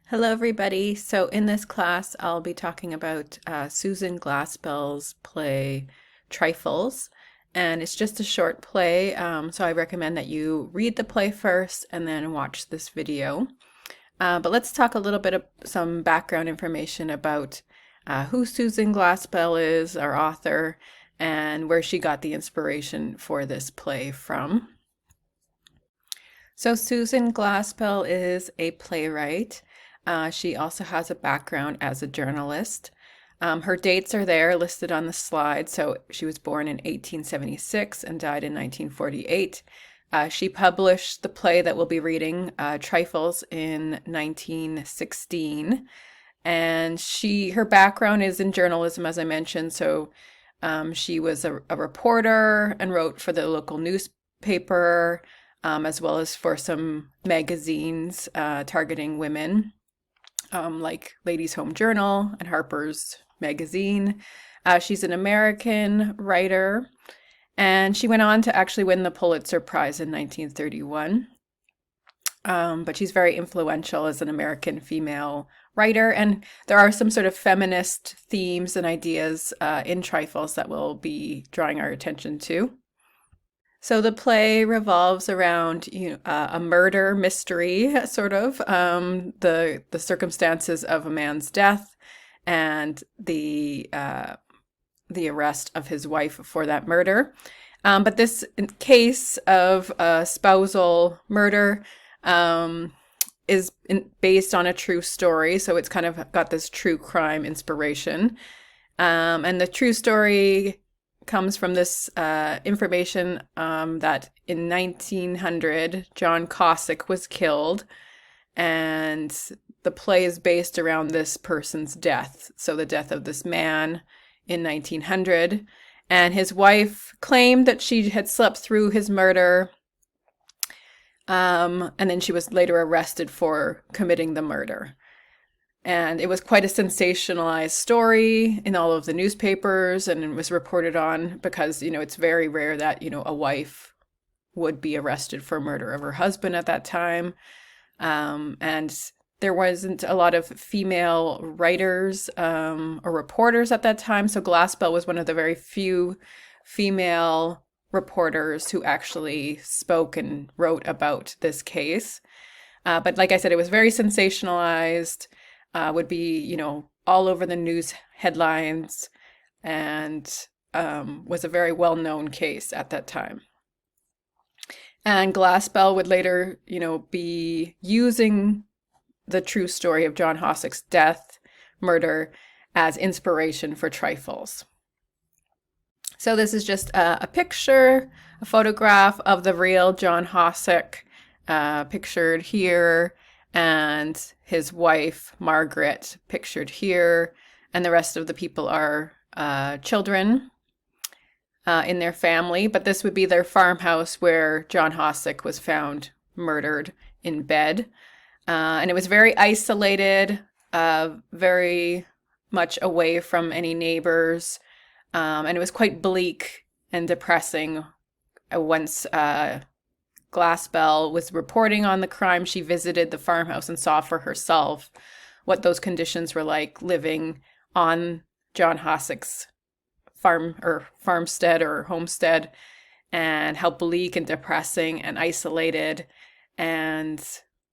Hello, everybody. So, in this class, I'll be talking about Susan Glaspell's play Trifles. And it's just a short play, so I recommend that you read the play first and then watch this video. But let's talk a little bit of some background information about who Susan Glaspell is, our author, and where she got the inspiration for this play from. So, Susan Glaspell is a playwright. She also has a background as a journalist. Her dates are there listed on the slide. So she was born in 1876 and died in 1948. She published the play that we'll be reading, Trifles, in 1916. And her background is in journalism, as I mentioned. So she was a reporter and wrote for the local newspaper, as well as for some magazines targeting women, like Ladies' Home Journal and Harper's Magazine. She's an American writer, and she went on to actually win the Pulitzer Prize in 1931. But she's very influential as an American female writer, and there are some sort of feminist themes and ideas in Trifles that we'll be drawing our attention to. So the play revolves around a murder mystery, sort of, the circumstances of a man's death and the arrest of his wife for that murder. But this case of spousal murder is based on a true story, so it's kind of got this true crime inspiration. And the true story comes from this information that in 1900, John Cossack was killed, and the play is based around this person's death. So the death of this man in 1900, and his wife claimed that she had slept through his murder, and then she was later arrested for committing the murder. And it was quite a sensationalized story in all of the newspapers, and it was reported on because, it's very rare that, a wife would be arrested for murder of her husband at that time. And there wasn't a lot of female writers or reporters at that time. So Glaspell was one of the very few female reporters who actually spoke and wrote about this case. But like I said, it was very sensationalized. Would be, all over the news headlines, and was a very well-known case at that time. And Glaspell would later, be using the true story of John Cossack's murder, as inspiration for Trifles. So this is just a picture, a photograph of the real John Cossack, pictured here, and his wife, Margaret, pictured here, and the rest of the people are children in their family. But this would be their farmhouse where John Cossack was found murdered in bed. And it was very isolated, very much away from any neighbors, and it was quite bleak and depressing. Once Glaspell was reporting on the crime, she visited the farmhouse and saw for herself what those conditions were like living on John Cossack's farmstead or homestead, and how bleak and depressing and isolated. And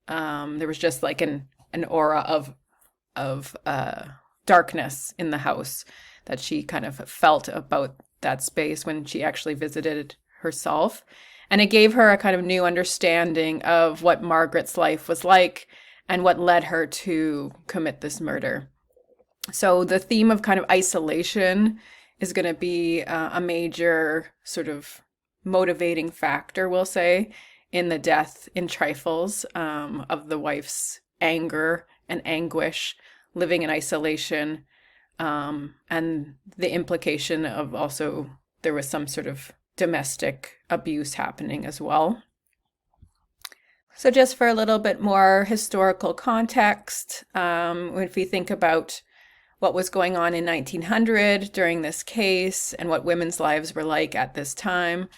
there was just like an aura of darkness in the house that she kind of felt about that space when she actually visited herself. And it gave her a kind of new understanding of what Margaret's life was like and what led her to commit this murder. So the theme of kind of isolation is going to be a major sort of motivating factor, we'll say, in the death in Trifles, of the wife's anger and anguish, living in isolation, and the implication of also there was some sort of domestic abuse happening as well. So just for a little bit more historical context, if we think about what was going on in 1900 during this case and what women's lives were like at this time,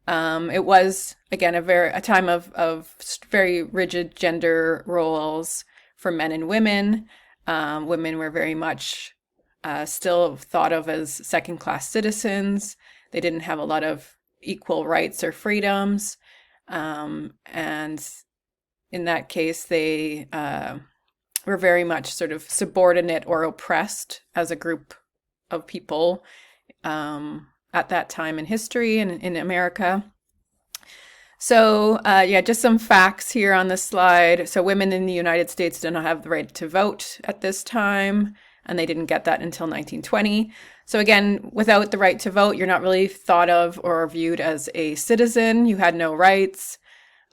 it was, again, a time of very rigid gender roles for men and women. Women were very much still thought of as second-class citizens. They didn't have a lot of equal rights or freedoms. And in that case, they were very much sort of subordinate or oppressed as a group of people at that time in history and in America. So yeah, just some facts here on the slide. So women in the United States did not have the right to vote at this time, and they didn't get that until 1920. So again, without the right to vote, you're not really thought of or viewed as a citizen. You had no rights.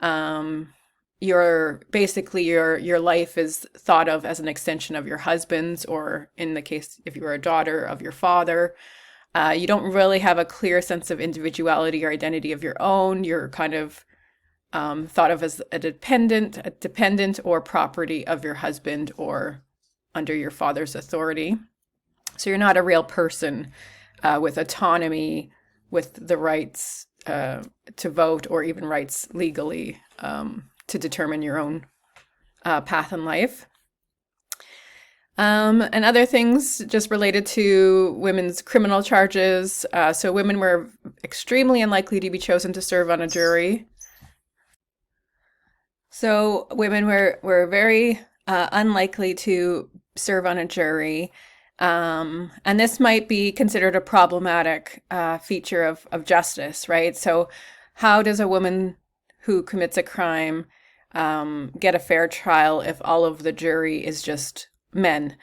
Your life is thought of as an extension of your husband's, or in the case, if you were a daughter, of your father. You don't really have a clear sense of individuality or identity of your own. You're kind of thought of as a dependent or property of your husband or under your father's authority. So you're not a real person with autonomy, with the rights to vote, or even rights legally to determine your own path in life. And other things just related to women's criminal charges. So women were extremely unlikely to be chosen to serve on a jury. So women were very unlikely to serve on a jury. And this might be considered a problematic feature of justice, right? So how does a woman who commits a crime get a fair trial if all of the jury is just men?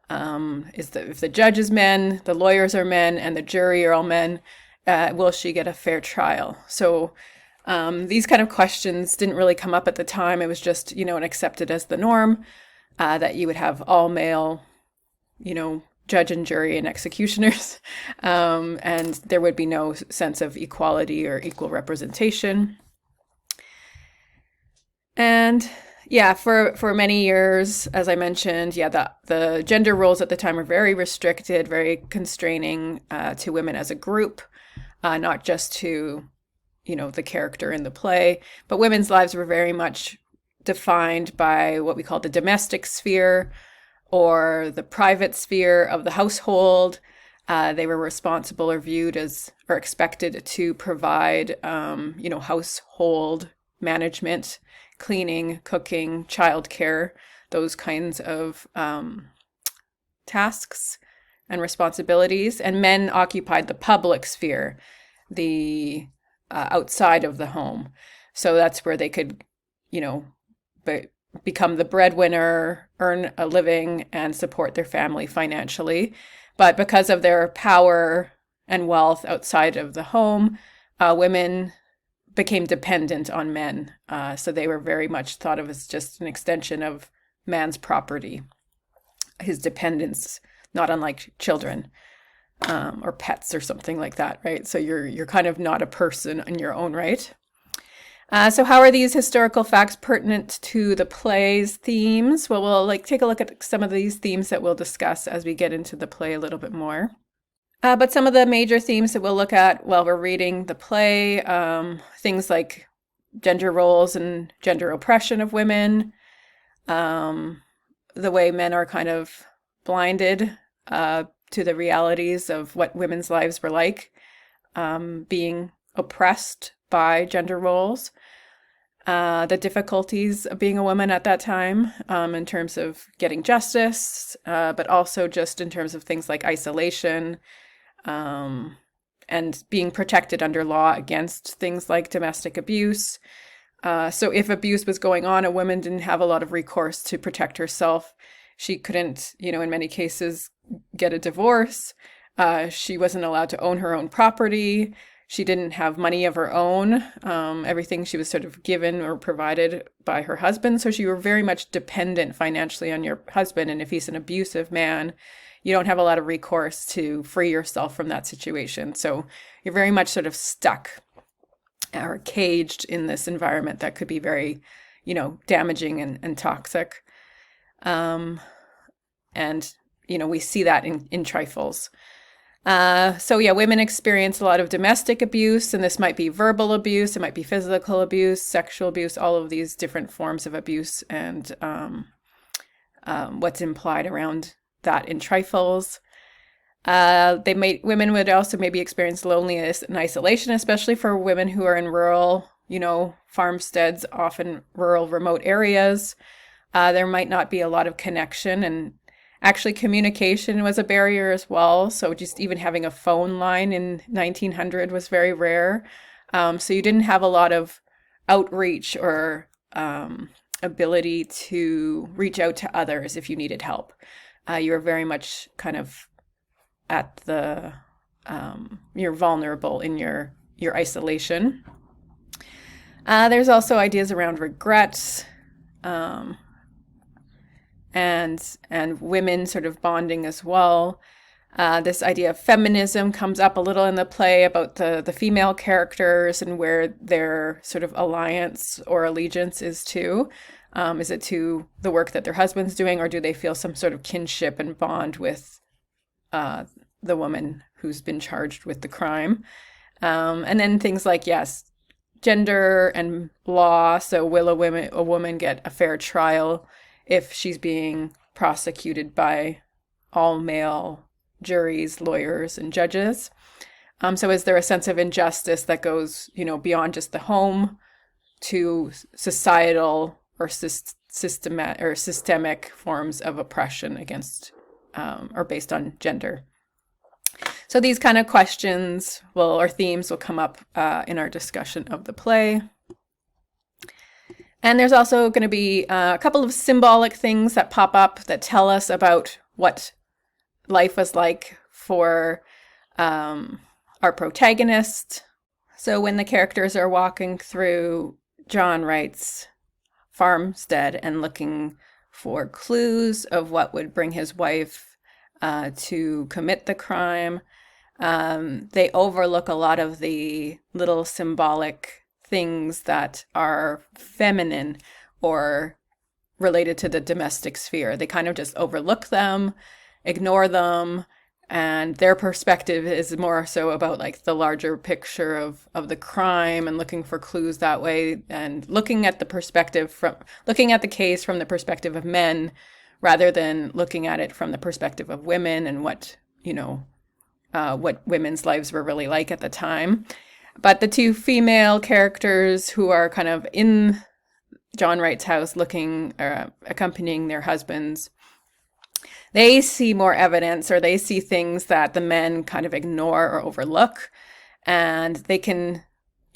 If the judge is men, the lawyers are men, and the jury are all men, will she get a fair trial? So these kind of questions didn't really come up at the time. It was just, accepted as the norm that you would have all male, judge and jury and executioners, and there would be no sense of equality or equal representation. And yeah, for many years, as I mentioned, the gender roles at the time were very restricted, very constraining to women as a group, not just to, the character in the play, but women's lives were very much defined by what we call the domestic sphere or the private sphere of the household. They were responsible or viewed as, or expected to provide, household management, cleaning, cooking, childcare, those kinds of tasks and responsibilities. And men occupied the public sphere, the outside of the home. So that's where they could, become the breadwinner, earn a living, and support their family financially. But because of their power and wealth outside of the home, women became dependent on men. So they were very much thought of as just an extension of man's property, his dependents, not unlike children or pets or something like that, right? So you're kind of not a person in your own right. So how are these historical facts pertinent to the play's themes? Well, we'll take a look at some of these themes that we'll discuss as we get into the play a little bit more. But some of the major themes that we'll look at while we're reading the play, things like gender roles and gender oppression of women, the way men are kind of blinded to the realities of what women's lives were like, being oppressed by gender roles, the difficulties of being a woman at that time in terms of getting justice, but also just in terms of things like isolation, and being protected under law against things like domestic abuse. So if abuse was going on, a woman didn't have a lot of recourse to protect herself. She couldn't, in many cases, get a divorce. She wasn't allowed to own her own property. She didn't have money of her own. Everything she was sort of given or provided by her husband. So she was very much dependent financially on your husband. And if he's an abusive man, you don't have a lot of recourse to free yourself from that situation. So you're very much sort of stuck or caged in this environment that could be very, damaging and toxic. And, we see that in Trifles. So yeah, women experience a lot of domestic abuse, and this might be verbal abuse, it might be physical abuse, sexual abuse, all of these different forms of abuse and what's implied around that in Trifles. Women would also maybe experience loneliness and isolation, especially for women who are in rural, farmsteads, often rural, remote areas. There might not be a lot of connection, and actually communication was a barrier as well. So just even having a phone line in 1900 was very rare. So you didn't have a lot of outreach or ability to reach out to others if you needed help. You were very much kind of at the you're vulnerable in your isolation. There's also ideas around regrets, and women sort of bonding as well. This idea of feminism comes up a little in the play about the female characters and where their sort of alliance or allegiance is to. Is it to the work that their husband's doing, or do they feel some sort of kinship and bond with the woman who's been charged with the crime? And then things like, yes, gender and law. So will a woman get a fair trial if she's being prosecuted by all male juries, lawyers, and judges? So is there a sense of injustice that goes, beyond just the home to societal or systemic forms of oppression against or based on gender? So these kind of questions or themes will come up in our discussion of the play. And there's also going to be a couple of symbolic things that pop up that tell us about what life was like for our protagonist. So when the characters are walking through John Wright's farmstead and looking for clues of what would bring his wife to commit the crime, they overlook a lot of the little symbolic things that are feminine or related to the domestic sphere. They kind of just overlook them, ignore them, and their perspective is more so about like the larger picture of the crime and looking for clues that way, and looking at the case from the perspective of men rather than looking at it from the perspective of women and what women's lives were really like at the time. But the two female characters who are kind of in John Wright's house accompanying their husbands, they see more evidence, or they see things that the men kind of ignore or overlook. And they can,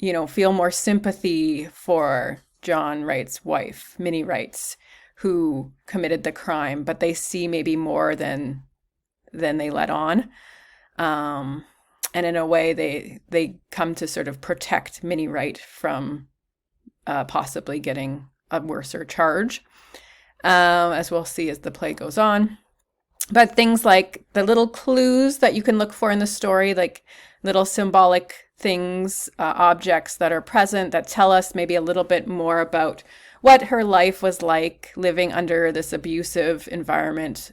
feel more sympathy for John Wright's wife, Minnie Wright, who committed the crime, but they see maybe more than they let on. And in a way, they come to sort of protect Minnie Wright from possibly getting a worser charge, as we'll see as the play goes on. But things like the little clues that you can look for in the story, like little symbolic things, objects that are present that tell us maybe a little bit more about what her life was like living under this abusive environment,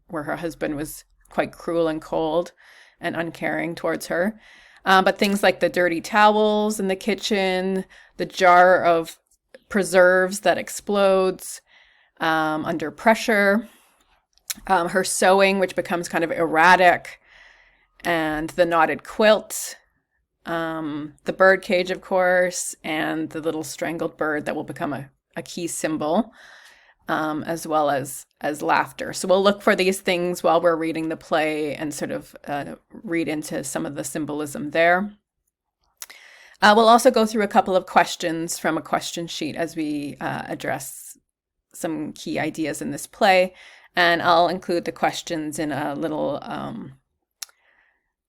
where her husband was quite cruel and cold and uncaring towards her. But things like the dirty towels in the kitchen, the jar of preserves that explodes under pressure, her sewing, which becomes kind of erratic, and the knotted quilt, the bird cage, of course, and the little strangled bird that will become a key symbol, as well as laughter. So we'll look for these things while we're reading the play and sort of read into some of the symbolism there. We'll also go through a couple of questions from a question sheet as we address some key ideas in this play. And I'll include the questions in a little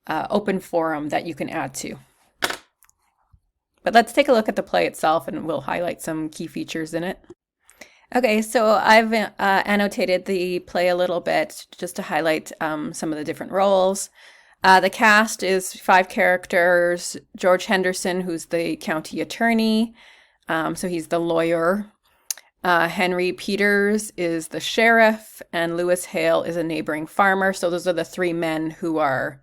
open forum that you can add to. But let's take a look at the play itself, and we'll highlight some key features in it. Okay, so I've annotated the play a little bit just to highlight some of the different roles. The cast is 5 characters. George Henderson, who's the county attorney, so he's the lawyer. Henry Peters is the sheriff, and Lewis Hale is a neighboring farmer. So those are the 3 men who are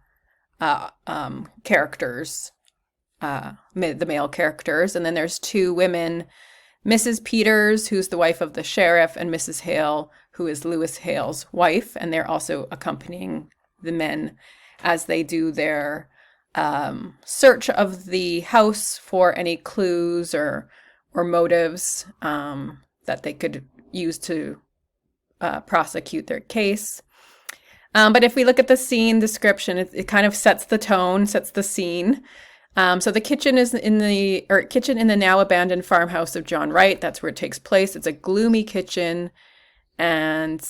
characters, the male characters. And then there's 2 women, Mrs. Peters, who's the wife of the sheriff, and Mrs. Hale, who is Lewis Hale's wife, and they're also accompanying the men as they do their search of the house for any clues or motives that they could use to prosecute their case. But if we look at the scene description, it kind of sets the tone, sets the scene. So the kitchen is in the now abandoned farmhouse of John Wright. That's where it takes place. It's a gloomy kitchen, and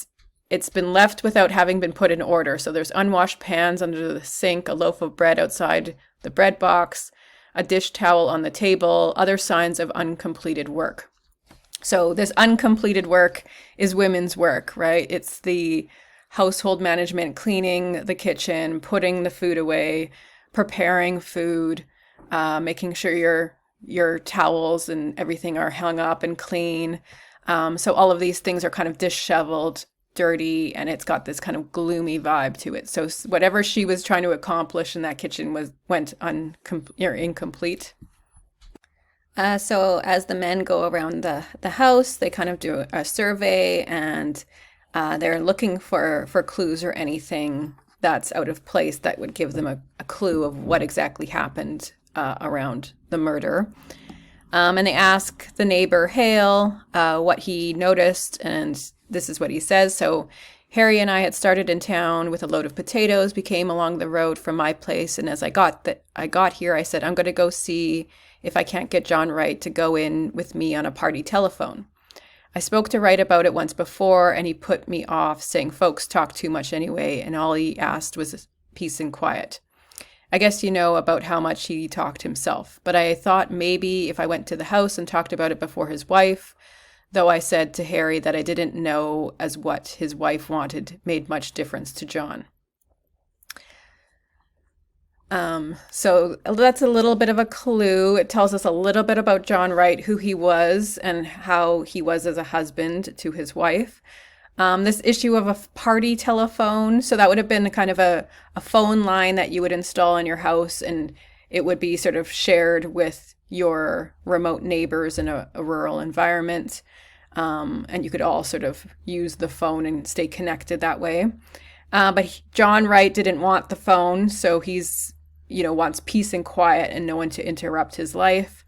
it's been left without having been put in order. So there's unwashed pans under the sink, a loaf of bread outside the bread box, a dish towel on the table, other signs of uncompleted work. So this uncompleted work is women's work, right? It's the household management, cleaning the kitchen, putting the food away, preparing food, making sure your towels and everything are hung up and clean. So all of these things are kind of disheveled, dirty, and it's got this kind of gloomy vibe to it. So whatever she was trying to accomplish in that kitchen went incomplete. So as the men go around the house, they kind of do a survey, and they're looking for clues or anything that's out of place that would give them a clue of what exactly happened around the murder. And they ask the neighbor, Hale, what he noticed, and this is what he says. So Harry and I had started in town with a load of potatoes. We came along the road from my place, and as I got here, I said, I'm going to go see if I can't get John Wright to go in with me on a party telephone. I spoke to Wright about it once before, and he put me off, saying folks talk too much anyway, and all he asked was peace and quiet. I guess you know about how much he talked himself, but I thought maybe if I went to the house and talked about it before his wife, though I said to Harry that I didn't know as what his wife wanted made much difference to John. So that's a little bit of a clue. It tells us a little bit about John Wright, who he was and how he was as a husband to his wife. This issue of a party telephone, so that would have been kind of a phone line that you would install in your house, and it would be sort of shared with your remote neighbors in a rural environment. And you could all sort of use the phone and stay connected that way. But John Wright didn't want the phone, so he's wants peace and quiet and no one to interrupt his life.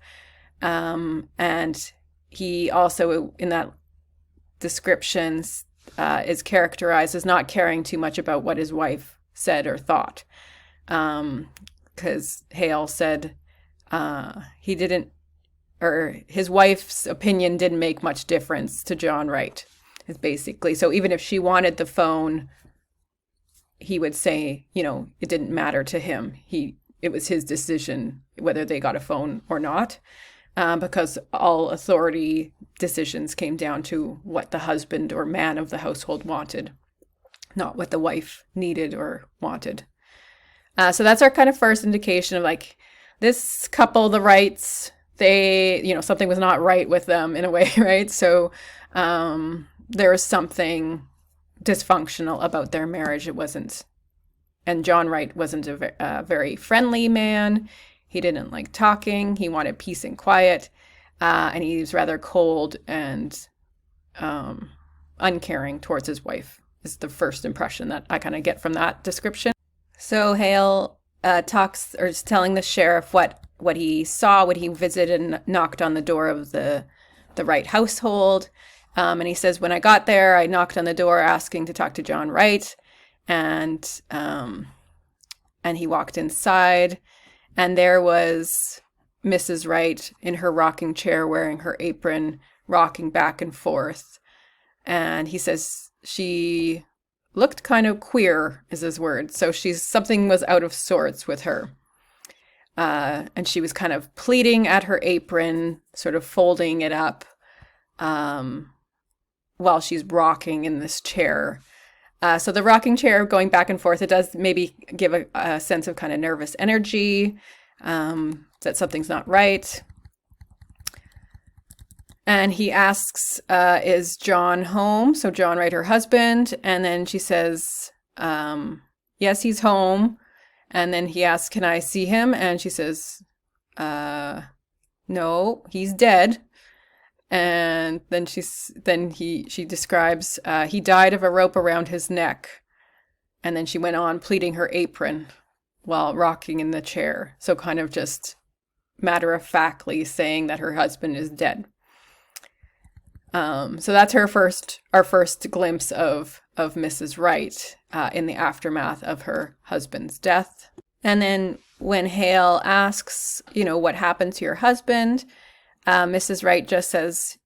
And he also, in that description, is characterized as not caring too much about what his wife said or thought. Because Hale said he didn't, or his wife's opinion didn't make much difference to John Wright, is basically. So even if she wanted the phone, he would say, it didn't matter to him. It was his decision whether they got a phone or not, because all authority decisions came down to what the husband or man of the household wanted, not what the wife needed or wanted. So that's our kind of first indication of like this couple, the Wrights, they, something was not right with them in a way, right? So there was something dysfunctional about their marriage. It wasn't, and John Wright wasn't a very friendly man. He didn't like talking. He wanted peace and quiet, and he was rather cold and uncaring towards his wife. Is the first impression that I kind of get from that description. So Hale talks, or is telling the sheriff what he saw when he visited and knocked on the door of the Wright household. And he says, when I got there, I knocked on the door asking to talk to John Wright, and he walked inside, and there was Mrs. Wright in her rocking chair wearing her apron, rocking back and forth. And he says she looked kind of queer, is his word. So something was out of sorts with her. And she was kind of pleating at her apron, sort of folding it up, while she's rocking in this chair. So the rocking chair going back and forth, it does maybe give a sense of kind of nervous energy, that something's not right. And he asks, is John home? So John Wright, her husband. And then she says, yes, he's home. And then he asks, can I see him? And she says, no, he's dead. And then she describes he died of a rope around his neck. And then she went on pleating her apron while rocking in the chair. So kind of just matter of factly saying that her husband is dead. So that's our first glimpse of Mrs. Wright in the aftermath of her husband's death. And then when Hale asks, what happened to your husband, Mrs. Wright just says,